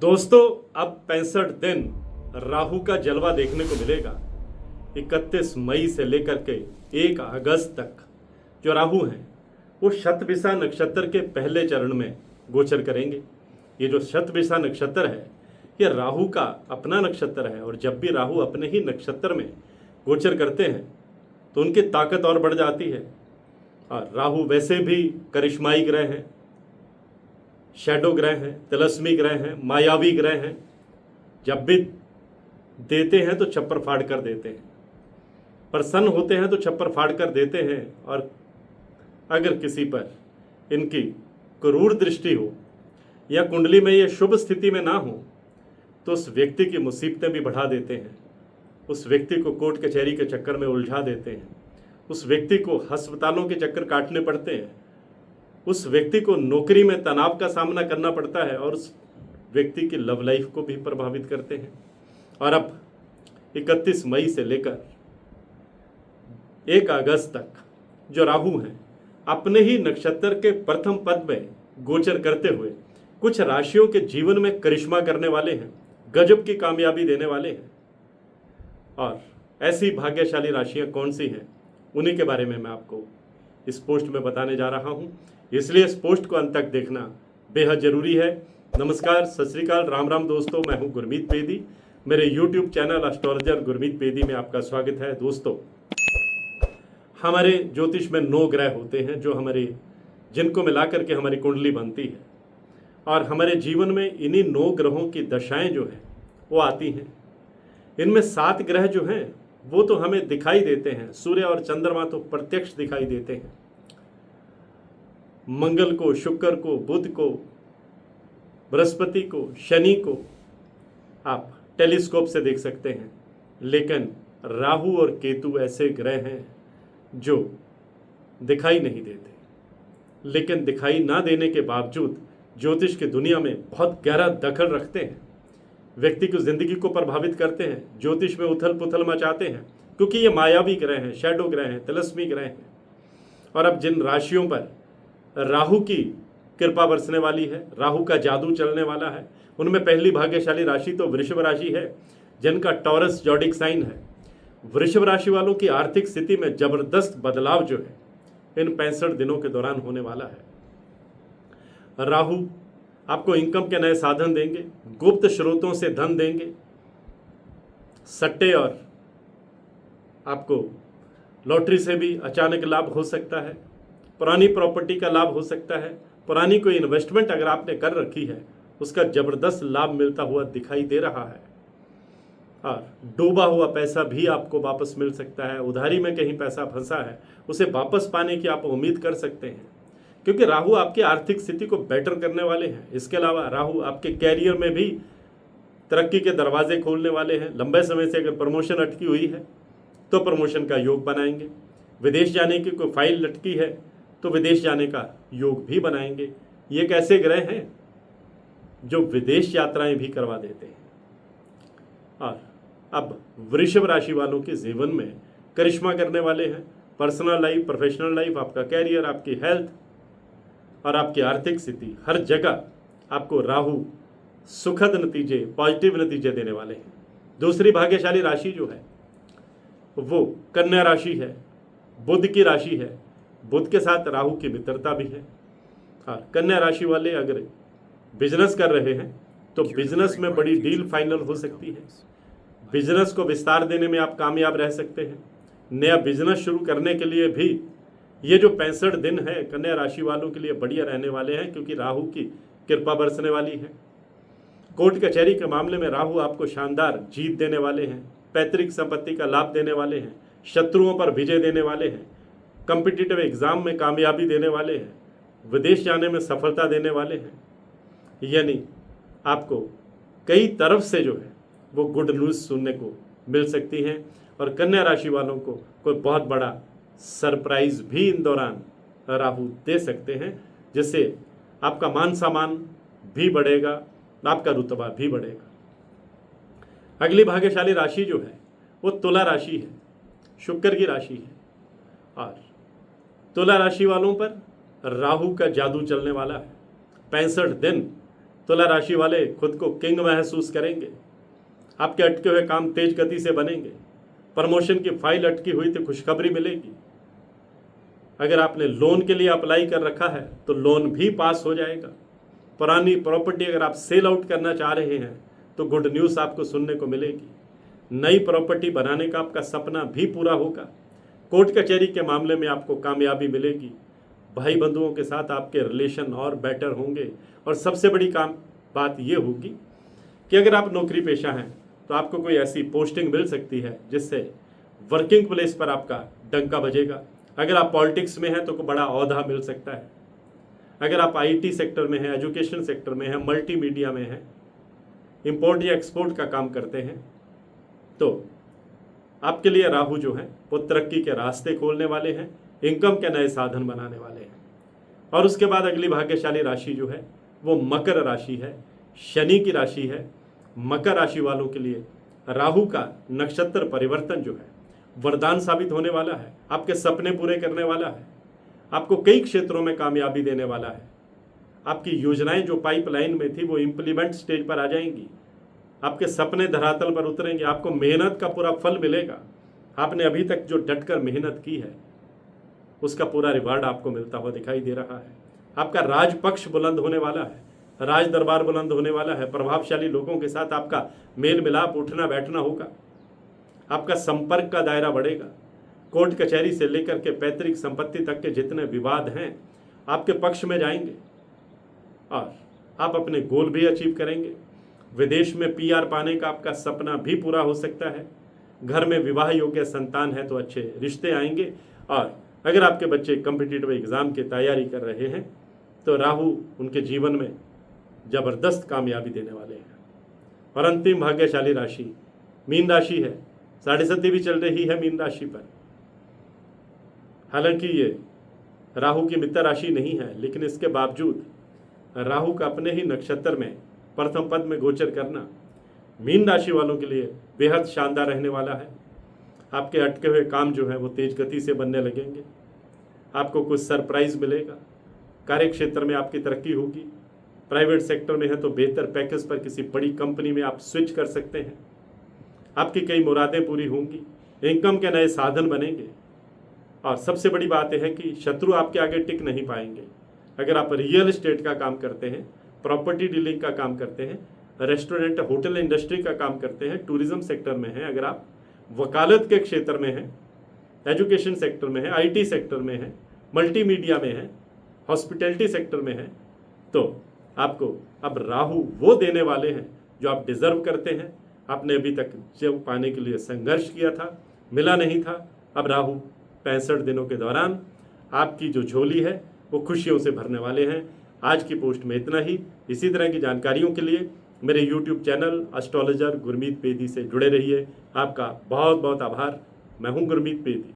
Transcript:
दोस्तों, अब 65 दिन राहु का जलवा देखने को मिलेगा। 31 मई से लेकर के 1 अगस्त तक जो राहु हैं वो शतभिषा नक्षत्र के पहले चरण में गोचर करेंगे। ये जो शतभिषा नक्षत्र है ये राहु का अपना नक्षत्र है, और जब भी राहु अपने ही नक्षत्र में गोचर करते हैं तो उनकी ताकत और बढ़ जाती है। और राहु वैसे भी करिश्माई ग्रह हैं, शैडो ग्रह हैं, तिलस्मी ग्रह हैं, मायावी ग्रह हैं। जब भी देते हैं तो छप्पर फाड़ कर देते हैं, प्रसन्न होते हैं तो छप्पर फाड़ कर देते हैं। और अगर किसी पर इनकी क्रूर दृष्टि हो या कुंडली में ये शुभ स्थिति में ना हो तो उस व्यक्ति की मुसीबतें भी बढ़ा देते हैं, उस व्यक्ति को कोर्ट कचहरी के चक्कर में उलझा देते हैं, उस व्यक्ति को अस्पतालों के चक्कर काटने पड़ते हैं, उस व्यक्ति को नौकरी में तनाव का सामना करना पड़ता है, और उस व्यक्ति की लव लाइफ को भी प्रभावित करते हैं। और अब 31 मई से लेकर 1 अगस्त तक जो राहु हैं अपने ही नक्षत्र के प्रथम पद में गोचर करते हुए कुछ राशियों के जीवन में करिश्मा करने वाले हैं, गजब की कामयाबी देने वाले हैं। और ऐसी भाग्यशाली राशियां कौन सी हैं उन्हीं के बारे में मैं आपको इस पोस्ट में बताने जा रहा हूं, इसलिए इस पोस्ट को अंत तक देखना बेहद जरूरी है। नमस्कार, सत श्री अकाल, राम राम दोस्तों, मैं हूं गुरमीत पेदी। मेरे YouTube चैनल एस्ट्रोलॉजर गुरमीत पेदी में आपका स्वागत है। दोस्तों, हमारे ज्योतिष में 9 ग्रह होते हैं जो जिनको मिलाकर के हमारी कुंडली बनती है, और हमारे जीवन में इन्हीं 9 ग्रहों की दशाएं जो है वो आती हैं। इनमें 7 ग्रह जो हैं वो तो हमें दिखाई देते हैं, सूर्य और चंद्रमा तो प्रत्यक्ष दिखाई देते हैं। मंगल को, शुक्र को, बुध को, बृहस्पति को, शनि को आप टेलीस्कोप से देख सकते हैं, लेकिन राहु और केतु ऐसे ग्रह हैं जो दिखाई नहीं देते। लेकिन दिखाई ना देने के बावजूद ज्योतिष की दुनिया में बहुत गहरा दखल रखते हैं, व्यक्ति की जिंदगी को प्रभावित करते हैं, ज्योतिष में उथल पुथल मचाते हैं, क्योंकि ये मायावी ग्रह हैं, शैडो ग्रह हैं, तिलस्मी ग्रह हैं। और अब जिन राशियों पर राहु की कृपा बरसने वाली है, राहु का जादू चलने वाला है, उनमें पहली भाग्यशाली राशि तो वृषभ राशि है, जिनका टॉरस जॉडिक साइन है। वृषभ राशि वालों की आर्थिक स्थिति में जबरदस्त बदलाव जो है इन 65 दिनों के दौरान होने वाला है। राहु आपको इनकम के नए साधन देंगे, गुप्त स्रोतों से धन देंगे, सट्टे और आपको लॉटरी से भी अचानक लाभ हो सकता है, पुरानी प्रॉपर्टी का लाभ हो सकता है, पुरानी कोई इन्वेस्टमेंट अगर आपने कर रखी है उसका जबरदस्त लाभ मिलता हुआ दिखाई दे रहा है। और डूबा हुआ पैसा भी आपको वापस मिल सकता है, उधारी में कहीं पैसा फंसा है उसे वापस पाने की आप उम्मीद कर सकते हैं, क्योंकि राहु आपकी आर्थिक स्थिति को बेटर करने वाले हैं। इसके अलावा राहु आपके कैरियर में भी तरक्की के दरवाजे खोलने वाले हैं। लंबे समय से अगर प्रमोशन अटकी हुई है तो प्रमोशन का योग बनाएंगे, विदेश जाने की कोई फाइल लटकी है तो विदेश जाने का योग भी बनाएंगे। ये एक ऐसे ग्रह हैं जो विदेश यात्राएं भी करवा देते हैं। और अब वृषभ राशि वालों के जीवन में करिश्मा करने वाले हैं। पर्सनल लाइफ, प्रोफेशनल लाइफ, आपका कैरियर, आपकी हेल्थ और आपकी आर्थिक स्थिति, हर जगह आपको राहु सुखद नतीजे, पॉजिटिव नतीजे देने वाले हैं। दूसरी भाग्यशाली राशि जो है वो कन्या राशि है, बुध की राशि है। बुध के साथ राहु की मित्रता भी है। और कन्या राशि वाले अगर बिजनेस कर रहे हैं तो बिजनेस में बड़ी डील फाइनल हो सकती है, बिजनेस को विस्तार देने में आप कामयाब रह सकते हैं। नया बिजनेस शुरू करने के लिए भी ये जो 65 दिन है कन्या राशि वालों के लिए बढ़िया रहने वाले हैं, क्योंकि राहु की कृपा बरसने वाली है। कोर्ट कचहरी के मामले में राहु आपको शानदार जीत देने वाले हैं, पैतृक संपत्ति का लाभ देने वाले हैं, शत्रुओं पर विजय देने वाले हैं, कॉम्पिटिटिव एग्जाम में कामयाबी देने वाले हैं, विदेश जाने में सफलता देने वाले हैं। यानी आपको कई तरफ से जो है वो गुड न्यूज़ सुनने को मिल सकती हैं, और कन्या राशि वालों को कोई बहुत बड़ा सरप्राइज भी इन दौरान राहु दे सकते हैं, जिससे आपका मान सम्मान भी बढ़ेगा, आपका रुतबा भी बढ़ेगा। अगली भाग्यशाली राशि जो है वो तुला राशि है, शुक्र की राशि है। और तुला राशि वालों पर राहु का जादू चलने वाला है 65 दिन। तुला राशि वाले खुद को किंग महसूस करेंगे। आपके अटके हुए काम तेज गति से बनेंगे। प्रमोशन की फाइल अटकी हुई तो खुशखबरी मिलेगी। अगर आपने लोन के लिए अप्लाई कर रखा है तो लोन भी पास हो जाएगा। पुरानी प्रॉपर्टी अगर आप सेल आउट करना चाह रहे हैं तो गुड न्यूज़ आपको सुनने को मिलेगी। नई प्रॉपर्टी बनाने का आपका सपना भी पूरा होगा। कोर्ट कचहरी के मामले में आपको कामयाबी मिलेगी। भाई बंधुओं के साथ आपके रिलेशन और बेटर होंगे। और सबसे बड़ी बात ये होगी कि अगर आप नौकरी पेशा हैं तो आपको कोई ऐसी पोस्टिंग मिल सकती है जिससे वर्किंग प्लेस पर आपका डंका बजेगा। अगर आप पॉलिटिक्स में हैं तो कोई बड़ा ओहदा मिल सकता है। अगर आप आईटी सेक्टर में हैं, एजुकेशन सेक्टर में हैं, मल्टीमीडिया में हैं, इंपोर्ट या एक्सपोर्ट का काम करते हैं तो आपके लिए राहु जो है वो तरक्की के रास्ते खोलने वाले हैं, इनकम के नए साधन बनाने वाले हैं। और उसके बाद अगली भाग्यशाली राशि जो है वो मकर राशि है, शनि की राशि है। मकर राशि वालों के लिए राहु का नक्षत्र परिवर्तन जो है वरदान साबित होने वाला है। आपके सपने पूरे करने वाला है। आपको कई क्षेत्रों में कामयाबी देने वाला है। आपकी योजनाएं जो पाइपलाइन में थी वो इम्प्लीमेंट स्टेज पर आ जाएंगी। आपके सपने धरातल पर उतरेंगे। आपको मेहनत का पूरा फल मिलेगा। आपने अभी तक जो डटकर मेहनत की है उसका पूरा रिवार्ड आपको मिलता हुआ दिखाई दे रहा है। आपका राजपक्ष बुलंद होने वाला है, राज दरबार बुलंद होने वाला है। प्रभावशाली लोगों के साथ आपका मेल मिलाप, उठना बैठना होगा। आपका संपर्क का दायरा बढ़ेगा। कोर्ट कचहरी से लेकर के पैतृक संपत्ति तक के जितने विवाद हैं आपके पक्ष में जाएंगे और आप अपने गोल भी अचीव करेंगे। विदेश में पीआर पाने का आपका सपना भी पूरा हो सकता है। घर में विवाह योग्य संतान है तो अच्छे रिश्ते आएंगे। और अगर आपके बच्चे कॉम्पिटिटिव एग्जाम की तैयारी कर रहे हैं तो राहु उनके जीवन में जबरदस्त कामयाबी देने वाले हैं। और अंतिम भाग्यशाली राशि मीन राशि है। 7.5 भी चल रही है मीन राशि पर। हालांकि ये राहु की मित्र राशि नहीं है, लेकिन इसके बावजूद राहु का अपने ही नक्षत्र में प्रथम पद में गोचर करना मीन राशि वालों के लिए बेहद शानदार रहने वाला है। आपके अटके हुए काम जो है वो तेज गति से बनने लगेंगे। आपको कुछ सरप्राइज मिलेगा। कार्य क्षेत्र में आपकी तरक्की होगी। प्राइवेट सेक्टर में है तो बेहतर पैकेज पर किसी बड़ी कंपनी में आप स्विच कर सकते हैं। आपकी कई मुरादें पूरी होंगी। इनकम के नए साधन बनेंगे। और सबसे बड़ी बात यह है कि शत्रु आपके आगे टिक नहीं पाएंगे। अगर आप रियल एस्टेट का काम करते हैं, प्रॉपर्टी डीलिंग का काम करते हैं, रेस्टोरेंट होटल इंडस्ट्री का काम करते हैं, टूरिज्म सेक्टर में हैं, अगर आप वकालत के क्षेत्र में हैं, एजुकेशन सेक्टर में हैं, आईटी सेक्टर में हैं, मल्टीमीडिया में हैं, हॉस्पिटैलिटी सेक्टर में हैं, तो आपको अब राहु वो देने वाले हैं जो आप डिजर्व करते हैं। आपने अभी तक जो पाने के लिए संघर्ष किया था, मिला नहीं था, अब राहु 65 दिनों के दौरान आपकी जो झोली है वो खुशियों से भरने वाले हैं। आज की पोस्ट में इतना ही। इसी तरह की जानकारियों के लिए मेरे YouTube चैनल एस्ट्रोलॉजर गुरमीत पेदी से जुड़े रहिए। आपका बहुत बहुत आभार। मैं हूं गुरमीत पेदी।